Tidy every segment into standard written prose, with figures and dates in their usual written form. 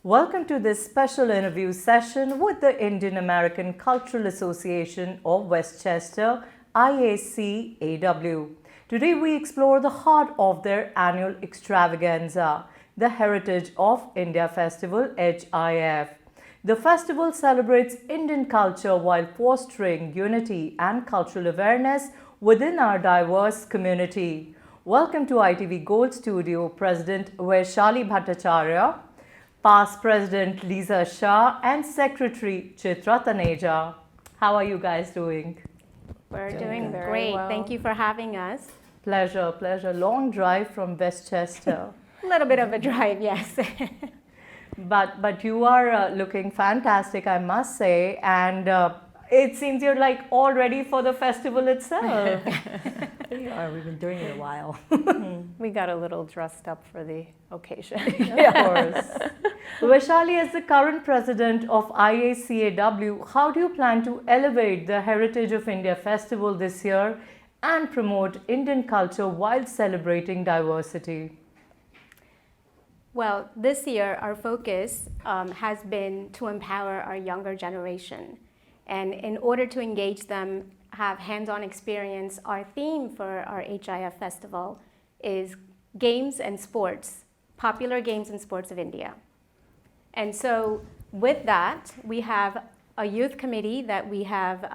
Welcome to this special interview session with the Indian American Cultural Association of Westchester, IACAW. Today we explore the heart of their annual extravaganza, the Heritage of India Festival HIF. The festival celebrates Indian culture while fostering unity and cultural awareness within our diverse community. Welcome to ITV Gold Studio, President Vaishali Bhattacharya, Past President Lisa Shah, and Secretary Chitra Taneja. How are you guys doing? We're doing very great. well. Thank you for having us. Pleasure. Long drive from Westchester. A little bit of a drive, yes. But you are looking fantastic, I must say, and it seems you're like all ready for the festival itself. We are. We've been doing it a while. We got a little dressed up for the occasion. Of course. Vaishali, as the current president of IACAW, how do you plan to elevate the Heritage of India Festival this year and promote Indian culture while celebrating diversity? Well, this year our focus has been to empower our younger generation. And in order to engage them, have hands-on experience, our theme for our HIF festival is games and sports, popular games and sports of India. And so with that, we have a youth committee that we have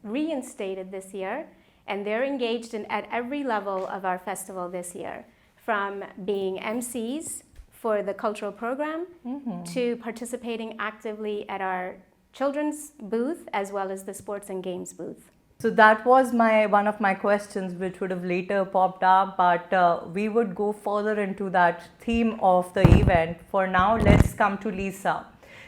reinstated this year, and they're engaged at every level of our festival this year, from being MCs for the cultural program to participating actively at our children's booth as well as the sports and games booth. So that was one of my questions, which would have later popped up, but we would go further into that theme of the event. For now, let's come to Lisa.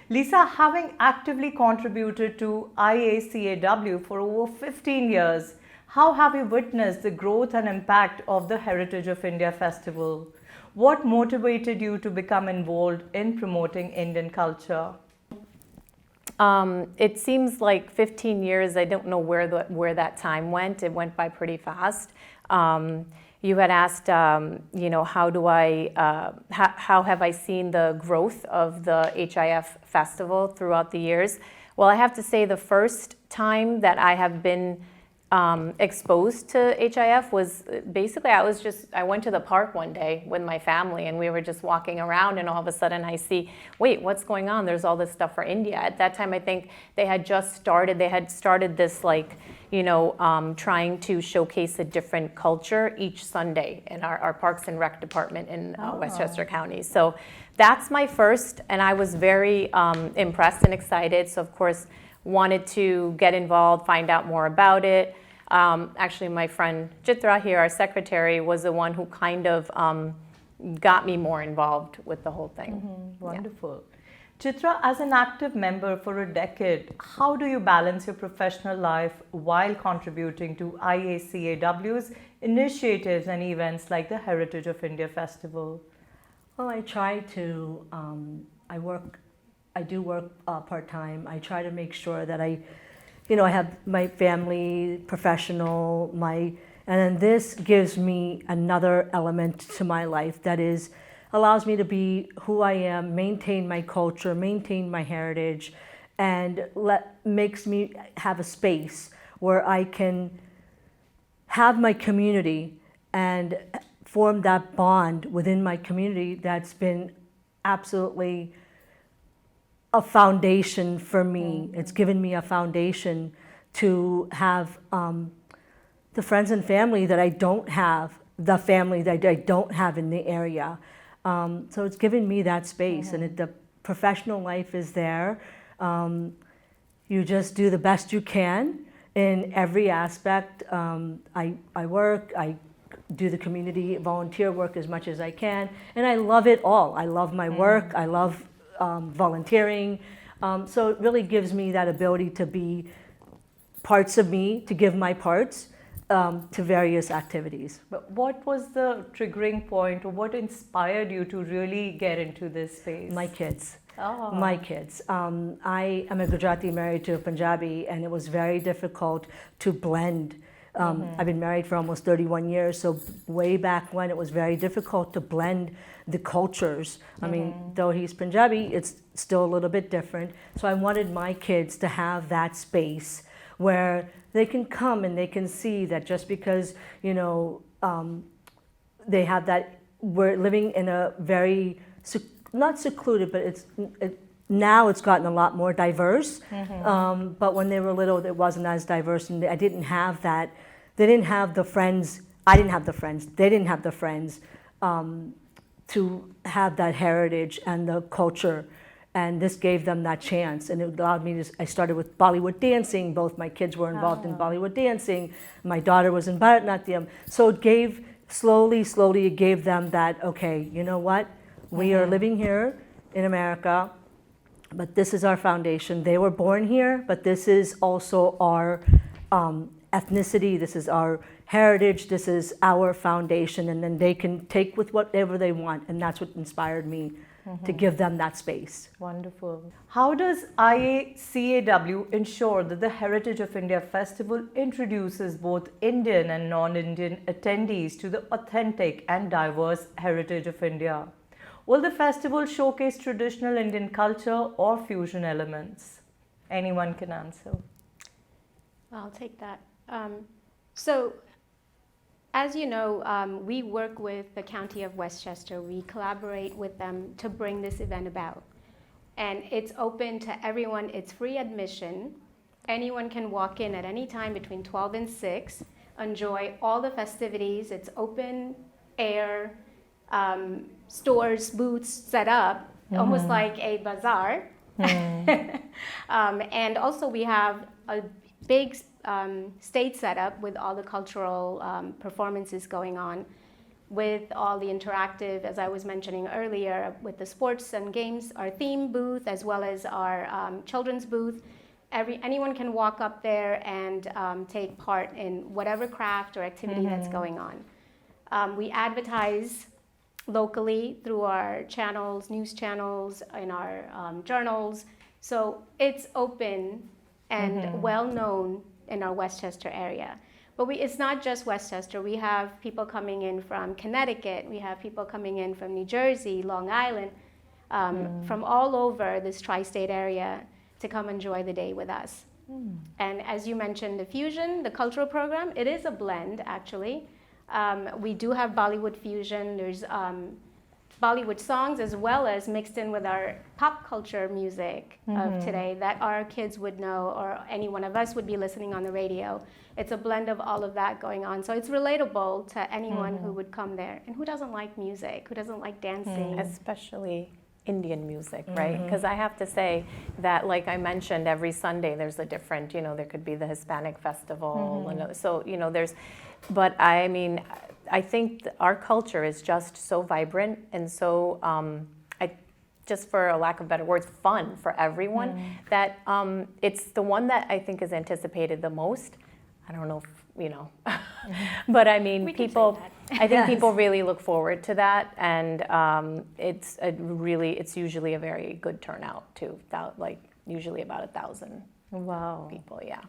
Lisa, having actively contributed to IACAW for over 15 years, how have you witnessed the growth and impact of the Heritage of India Festival? What motivated you to become involved in promoting Indian culture? It seems like 15 years. I don't know where that time went. It went by pretty fast. You had asked, how have I seen the growth of the HIF festival throughout the years? Well, I have to say the first time that I have been exposed to HIF was basically I went to the park one day with my family and we were just walking around and all of a sudden I see, wait, what's going on? There's all this stuff for India. At that time, I think they had started this trying to showcase a different culture each Sunday in our Parks and Rec department in Westchester County. So that's my first, and I was very impressed and excited. So of course, wanted to get involved, find out more about it. Actually, my friend Chitra here, our secretary, was the one who kind of got me more involved with the whole thing. Wonderful. Yeah. Chitra, as an active member for a decade, how do you balance your professional life while contributing to IACAW's initiatives and events like the Heritage of India Festival? Well, I try to, I do work part-time. I try to make sure that I have my family, professional, and then this gives me another element to my life that allows me to be who I am, maintain my culture, maintain my heritage, and makes me have a space where I can have my community and form that bond within my community that's been absolutely a foundation for me. It's given me a foundation to have the friends and family that I don't have, the family that I don't have in the area. So it's given me that space, and the professional life is there. You just do the best you can in every aspect. I work, I do the community volunteer work as much as I can, and I love it all. I love my work, I love volunteering. So it really gives me that ability to be parts of me, to give my parts to various activities. But what was the triggering point, or what inspired you to really get into this space? My kids. Oh. My kids. I am a Gujarati married to a Punjabi, and it was very difficult to blend I've been married for almost 31 years, so way back when it was very difficult to blend the cultures. I mean, though he's Punjabi, it's still a little bit different. So I wanted my kids to have that space where they can come and they can see that just because, they have that, we're living in a very, not secluded, but now it's gotten a lot more diverse. But when they were little, it wasn't as diverse, and I didn't have that. They didn't have the friends. I didn't have the friends. They didn't have the friends to have that heritage and the culture. And this gave them that chance, and it allowed me to. I started with Bollywood dancing. Both my kids were involved in Bollywood dancing. My daughter was in Bharatanatyam. So it gave slowly, it gave them that. Okay, you know what? We are living here in America, but this is our foundation. They were born here, but this is also our ethnicity. This is our heritage. This is our foundation, and then they can take with whatever they want, and that's what inspired me. To give them that space. Wonderful. How does IACAW ensure that the Heritage of India Festival introduces both Indian and non-Indian attendees to the authentic and diverse heritage of India? Will the festival showcase traditional Indian culture or fusion elements? Anyone can answer. I'll take that. As you know, we work with the County of Westchester. We collaborate with them to bring this event about. And it's open to everyone. It's free admission. Anyone can walk in at any time between 12 and 6, enjoy all the festivities. It's open air, stores, booths set up, almost like a bazaar. And also we have a big stage setup with all the cultural performances going on, with all the interactive, as I was mentioning earlier, with the sports and games, our theme booth, as well as our children's booth. Anyone can walk up there and take part in whatever craft or activity that's going on. We advertise locally through our channels, news channels, in our journals. So it's open and well known in our Westchester area. But it's not just Westchester. We have people coming in from Connecticut. We have people coming in from New Jersey, Long Island, from all over this tri-state area to come enjoy the day with us. And as you mentioned, the fusion, the cultural program, it is a blend, actually. We do have Bollywood fusion. There's Bollywood songs, as well as mixed in with our pop culture music of today that our kids would know, or any one of us would be listening on the radio. It's a blend of all of that going on. So it's relatable to anyone who would come there. And who doesn't like music? Who doesn't like dancing? Especially Indian music, right? Because I have to say that, like I mentioned, every Sunday there's a different, there could be the Hispanic festival. And so, but I mean, I think our culture is just so vibrant and so, just for a lack of better words, fun for everyone, that it's the one that I think is anticipated the most. I don't know if, but I mean, I think people really look forward to that, and it's usually a very good turnout too, usually about 1,000 people, yeah.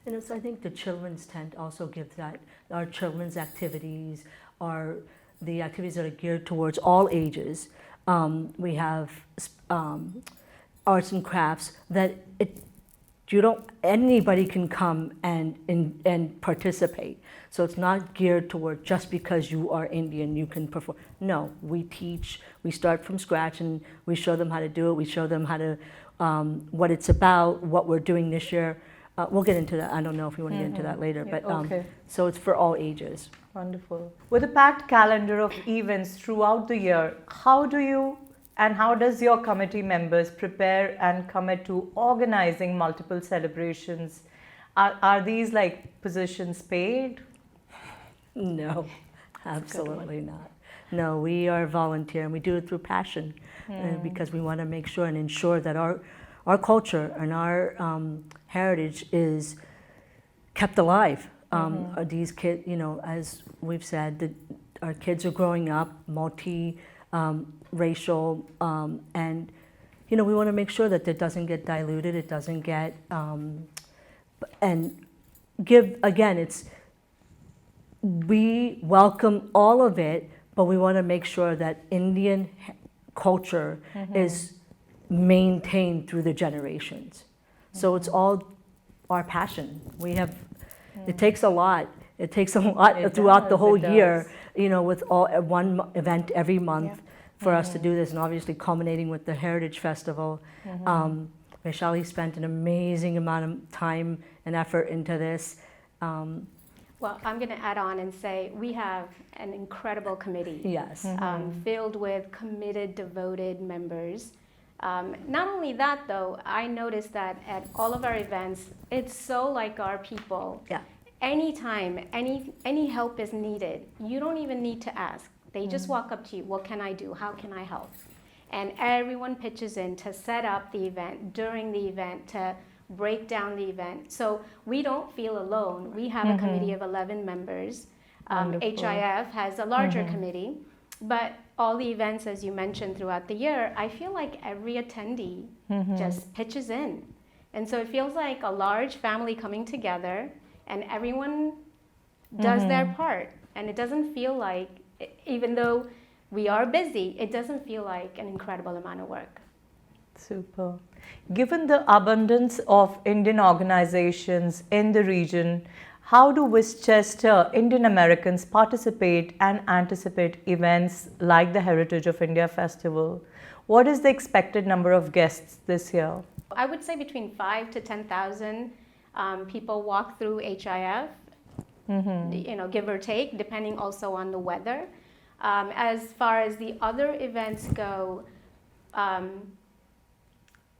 And I think the children's tent also gives that. Our children's activities are the activities that are geared towards all ages. We have arts and crafts that anybody can come and participate. So it's not geared toward just because you are Indian you can perform. No, we teach. We start from scratch and we show them how to do it. We show them how to what it's about, what we're doing this year. We'll get into that. I don't know if you want to get into that later, but so it's for all ages. Wonderful. With a packed calendar of events throughout the year, how does your committee members prepare and commit to organizing multiple celebrations? Are these positions paid? No, absolutely not. No, we are volunteer and we do it through passion because we want to make sure and ensure that our culture and our heritage is kept alive. These kids, as we've said, our kids are growing up multi-racial, and we want to make sure that it doesn't get diluted, it doesn't get, and give, again, we welcome all of it, but we want to make sure that Indian culture is maintained through the generations. So it's all our passion. We have, it takes a lot. It takes a lot It throughout the does, whole it year, does. you know, with all one event every month Yeah. for us to do this, and obviously culminating with the Heritage Festival. Vaishali spent an amazing amount of time and effort into this. Well, I'm going to add on and say we have an incredible committee. Yes. Filled with committed, devoted members. Not only that, though, I noticed that at all of our events, it's so like our people. Yeah. Anytime any help is needed, you don't even need to ask. They just walk up to you. What can I do? How can I help? And everyone pitches in to set up the event, during the event, to break down the event. So we don't feel alone. We have a committee of 11 members. Wonderful. HIF has a larger committee. But all the events, as you mentioned, throughout the year, I feel like every attendee just pitches in. And so it feels like a large family coming together, and everyone does their part. And it doesn't feel like, even though we are busy, it doesn't feel like an incredible amount of work. Super. Given the abundance of Indian organizations in the region, how do Westchester Indian Americans participate and anticipate events like the Heritage of India Festival? What is the expected number of guests this year? I would say between 5,000 to 10,000 people walk through HIF, you know, give or take, depending also on the weather. As far as the other events go,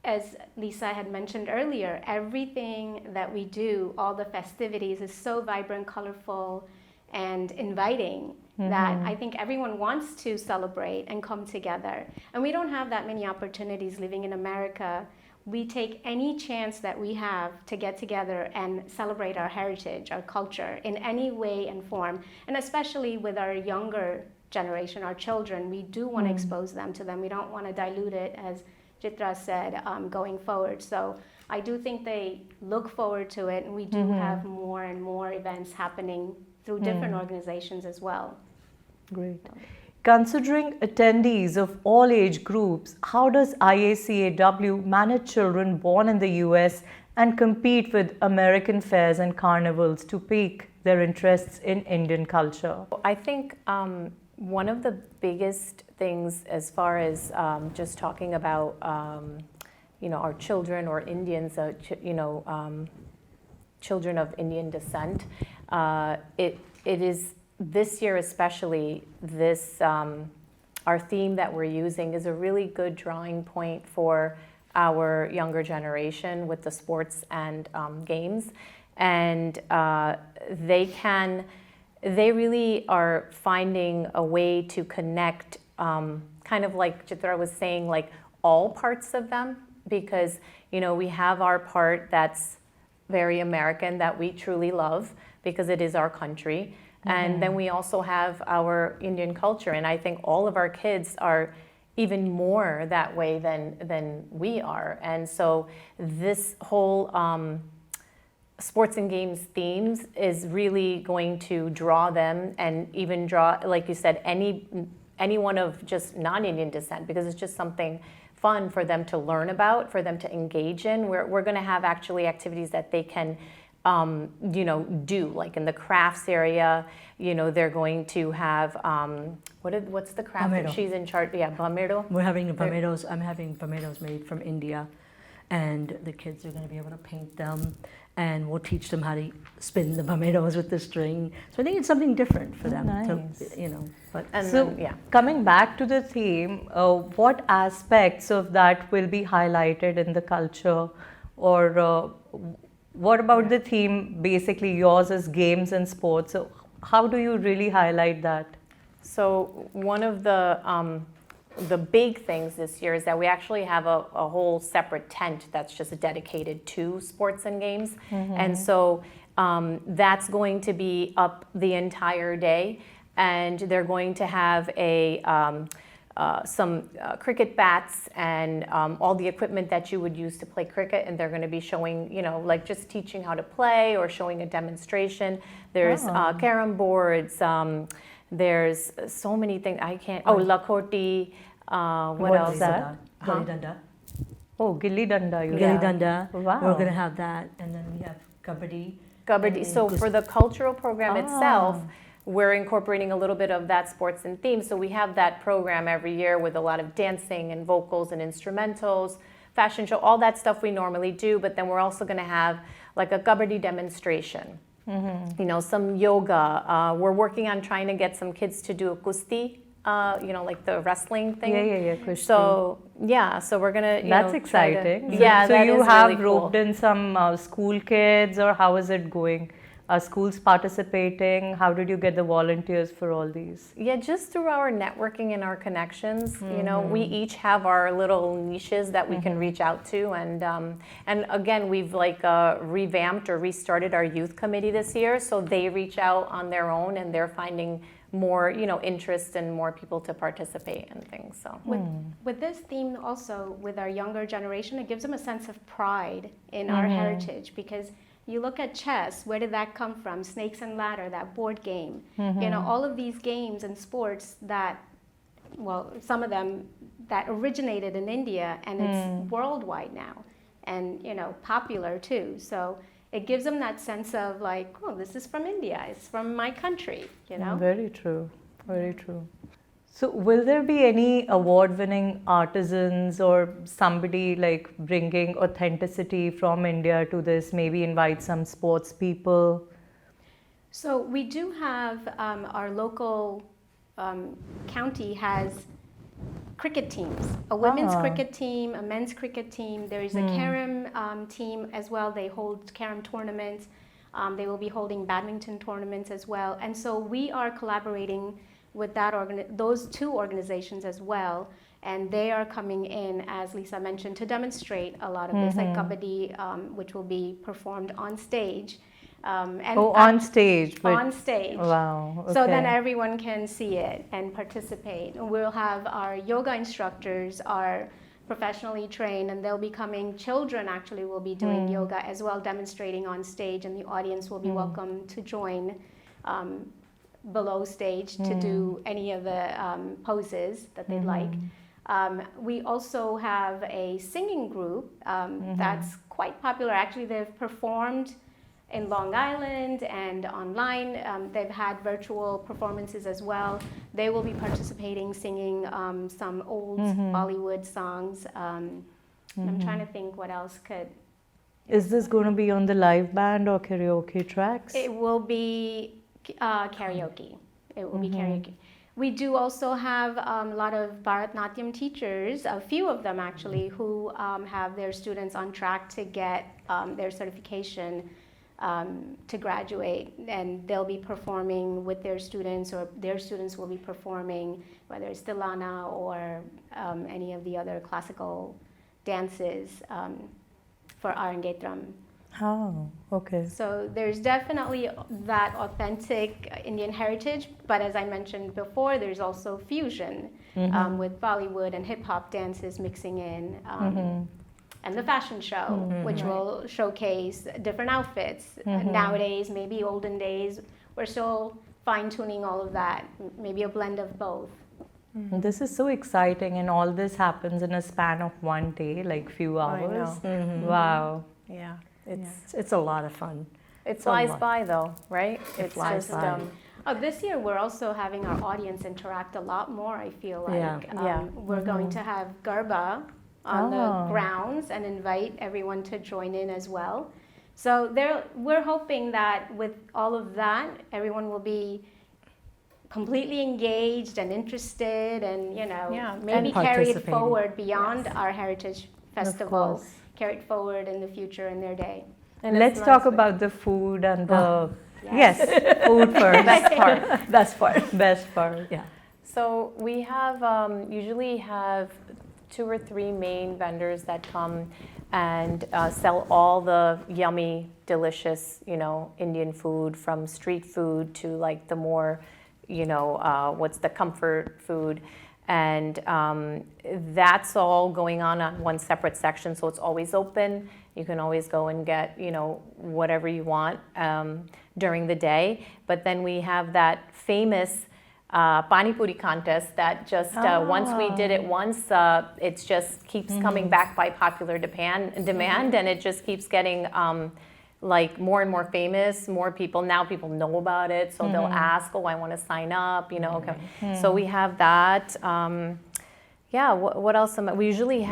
as Lisa had mentioned earlier, everything that we do, all the festivities, is so vibrant, colorful, and inviting that I think everyone wants to celebrate and come together. And we don't have that many opportunities living in America. We take any chance that we have to get together and celebrate our heritage, our culture, in any way and form. And especially with our younger generation, our children, we do want to expose them to them. We don't want to dilute it, as Chitra said, going forward. So I do think they look forward to it, and we do have more and more events happening through different organizations as well. Great. Considering attendees of all age groups, how does IACAW manage children born in the US and compete with American fairs and carnivals to pique their interests in Indian culture? I think one of the biggest things, as far as just talking about you know, our children or Indians, children of Indian descent, it is this year especially, this our theme that we're using is a really good drawing point for our younger generation with the sports and games, and they really are finding a way to connect, kind of like Chitra was saying, like all parts of them, because you know, we have our part that's very American, that we truly love because it is our country. And then we also have our Indian culture, and I think all of our kids are even more that way than we are. And so this whole sports and games themes is really going to draw them, and even draw, like you said, anyone of just non-Indian descent, because it's just something fun for them to learn about, for them to engage in. We're going to have actually activities that they can you know, do, like in the crafts area. You know, they're going to have what's the craft that Bamero. she's in charge? Yeah, bamero. We're having bamidos. I'm having bamidos made from India, and the kids are going to be able to paint them, and we'll teach them how to spin the bamidos with the string. So I think it's something different for them. Nice. To, you know, but And So, then, yeah. coming back to the theme, what aspects of that will be highlighted in the culture, or what about the theme, basically yours is games and sports? So how do you really highlight that? So one of the big things this year is that we actually have a whole separate tent that's just dedicated to sports and games. And so that's going to be up the entire day, and they're going to have some cricket bats and all the equipment that you would use to play cricket, and they're going to be showing, like just teaching how to play or showing a demonstration. There's carom boards. There's so many things. I can't. Oh, lakoti. What else? What's that? Gilli Danda. Oh, Gilli Danda. You Gilli have. Danda. Wow. We're going to have that. And then we have Kabaddi. Kabaddi. So for the cultural program itself, we're incorporating a little bit of that sports and theme. So we have that program every year with a lot of dancing and vocals and instrumentals, fashion show, all that stuff we normally do. But then we're also going to have like a Kabaddi demonstration, some yoga. We're working on trying to get some kids to do a kusti, like the wrestling thing. Yeah. Kushti. So we're going to, That's exciting. Yeah, So that you is have really cool. roped in some school kids, or how is it going? Are schools participating? How did you get the volunteers for all these? Yeah, just through our networking and our connections. We each have our little niches that we can reach out to, and again, we've revamped or restarted our youth committee this year, so they reach out on their own, and they're finding more, interest and more people to participate and things. So With this theme also, with our younger generation, it gives them a sense of pride in our heritage, because you look at chess, where did that come from? Snakes and Ladder, that board game. All of these games and sports that, some of them that originated in India, and it's worldwide now, and popular too. So it gives them that sense of like, oh, this is from India, it's from my country, Very true, very true. So will there be any award-winning artisans or somebody like bringing authenticity from India to this, maybe invite some sports people? So we do have our local county has cricket teams, a women's cricket team, a men's cricket team. There is a carom team as well. They hold carom tournaments. They will be holding badminton tournaments as well. And so we are collaborating with those two organizations as well. And they are coming in, as Lisa mentioned, to demonstrate a lot of this, like Kabaddi, which will be performed on stage. On stage? On stage. Wow. Okay. So then everyone can see it and participate. And we'll have our yoga instructors are professionally trained, and they'll be coming. Children actually will be doing yoga as well, demonstrating on stage, and the audience will be welcome to join below stage to do any of the poses that they'd like. We also have a singing group that's quite popular. Actually, they've performed in Long Island and online. They've had virtual performances as well. They will be participating, singing some old Bollywood songs. I'm trying to think what else could. Is this going to be on the live band or karaoke tracks? It will be karaoke. It will be karaoke. We do also have a lot of Bharatnatyam teachers, a few of them actually, who have their students on track to get their certification to graduate, and they'll be performing with their students, or their students will be performing, whether it's Tilana or any of the other classical dances for Arangetram. Oh, okay. So there's definitely that authentic Indian heritage, but as I mentioned before, there's also fusion with Bollywood and hip-hop dances mixing in, and the fashion show, which will showcase different outfits. Nowadays, maybe olden days, we're still fine-tuning all of that, maybe a blend of both. This is so exciting, and all this happens in a span of one day, like few hours. Wow. yeah. It's a lot of fun. It flies by though, right? It flies by. This year, we're also having our audience interact a lot more, I feel like. Yeah. We're going to have Garba on the grounds and invite everyone to join in as well. So we're hoping that with all of that, everyone will be completely engaged and interested, and maybe And carry it participating. forward beyond our Heritage Festival, carry it forward in the future in their day. And Let's it's talk nice. about the food and the Yes. food first. Best part. Best part. Best part. Yeah. So we have usually have 2 or 3 main vendors that come and sell all the yummy, delicious, Indian food, from street food to like the more, what's the comfort food. And that's all going on one separate section, so it's always open. You can always go and get, whatever you want during the day. But then we have that famous Pani Puri contest that just, once we did it once, it just keeps coming back by popular demand, and it just keeps getting like more and more famous, more people. Now people know about it, so they'll ask, oh, I want to sign up, okay. So we have that. Yeah, what else? We usually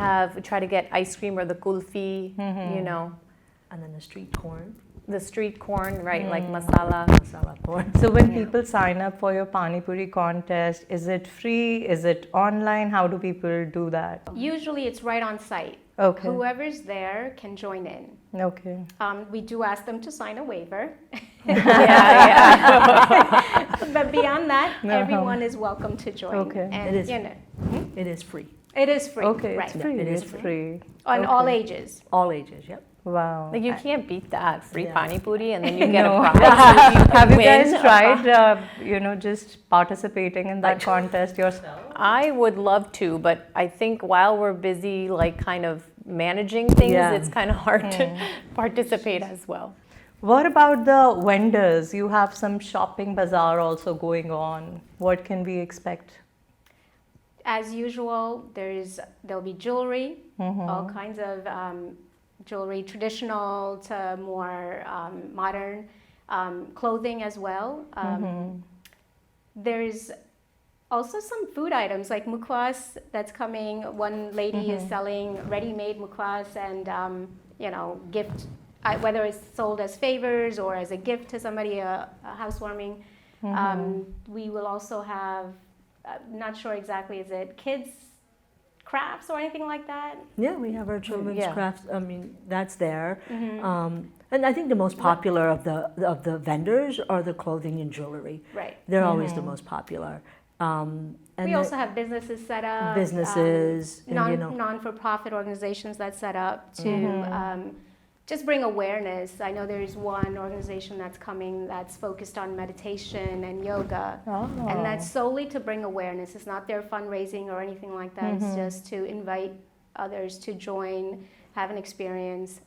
try to get ice cream or the kulfi, And then the street corn. the street corn, right, like masala. Masala corn. So when people sign up for your Pani Puri contest, is it free? Is it online? How do people do that? Usually it's right on site. Okay. Whoever's there can join in. Okay. We do ask them to sign a waiver. Yeah. But beyond that, everyone is welcome to join. Okay. And, It is. you know, It is free. it is free. Okay, right. it's free. it is It's free. free. On all ages. All ages, yep. Wow. Like you can't beat that free Yeah. pani puri, and then you get No. a prize. Have you guys win a tried, just participating in that contest yourself? I would love to, but I think while we're busy, like kind of managing things, Yeah. it's kind of hard to participate as well. What about the vendors? You have some shopping bazaar also going on. What can we expect? As usual, there'll be jewelry, all kinds of jewelry, traditional to more modern, clothing as well. There's also some food items like mukwas that's coming. One lady is selling ready-made mukwas and gift, whether it's sold as favors or as a gift to somebody, a housewarming. We will also have, not sure exactly, is it kids crafts or anything like that? Yeah, we have our children's Yeah. crafts. I mean, that's there. And I think the most popular of the vendors are the clothing and jewelry. Right. They're always the most popular. And We also have businesses set up. businesses, and, Non-for-profit organizations that set up to just bring awareness. I know there's one organization that's coming that's focused on meditation and yoga. And that's solely to bring awareness. It's not their fundraising or anything like that. It's just to invite others to join, have an experience.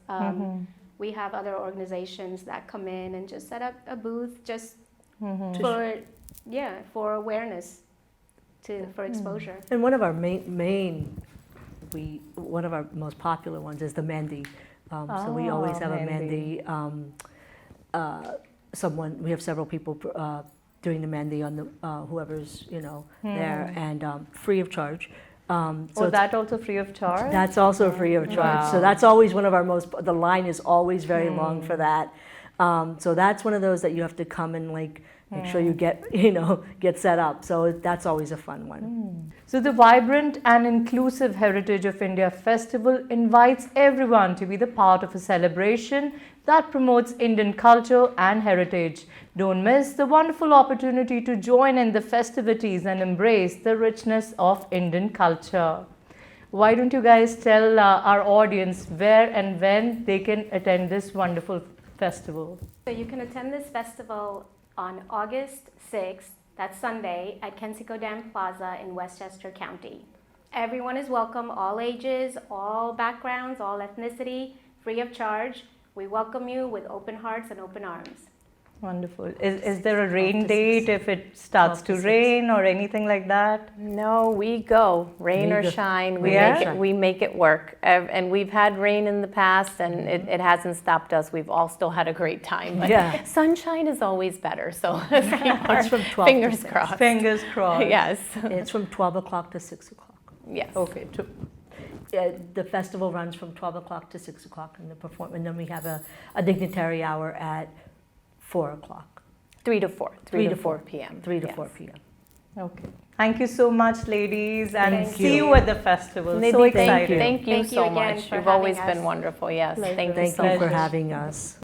We have other organizations that come in and just set up a booth just for awareness, for exposure. And one of our one of our most popular ones is the mehndi. So we always have mehndi. a mehndi. We have several people doing the mehndi on the whoever's there, and free of charge. So that also free of charge? That's also free of charge. Wow. So that's always one of our the line is always very long for that. So that's one of those that you have to come and make sure you get set up. So that's always a fun one. So the Vibrant and Inclusive Heritage of India Festival invites everyone to be the part of a celebration that promotes Indian culture and heritage. Don't miss the wonderful opportunity to join in the festivities and embrace the richness of Indian culture. Why don't you guys tell our audience where and when they can attend this wonderful festival? So you can attend this festival on August 6th, that's Sunday, at Kensico Dam Plaza in Westchester County. Everyone is welcome, all ages, all backgrounds, all ethnicity, free of charge. We welcome you with open hearts and open arms. Wonderful. Is there a rain date if it starts 12 to to 6. rain or anything like that? No, we go, rain We or go. shine, Yeah? we make it work. And we've had rain in the past, and it hasn't stopped us. We've all still had a great time. But Yeah. sunshine is always better, so let's keep our It's from 12 to fingers 6. crossed. Fingers crossed. Yes. It's from 12 o'clock to 6 o'clock. Yes. Okay. The festival runs from 12 o'clock to 6 o'clock, and then we have a dignitary hour at 4 o'clock. 3 to 4. 3 to 4 p.m. 3 to Yes. 4 p.m. Okay. Thank you so much, ladies, and Thank see you. you at the festival. So Nidhi, excited. Thank you Thank you so again much. for You've always having been us. wonderful. Yes. Pleasure. Thank you Thank so you much. for having us.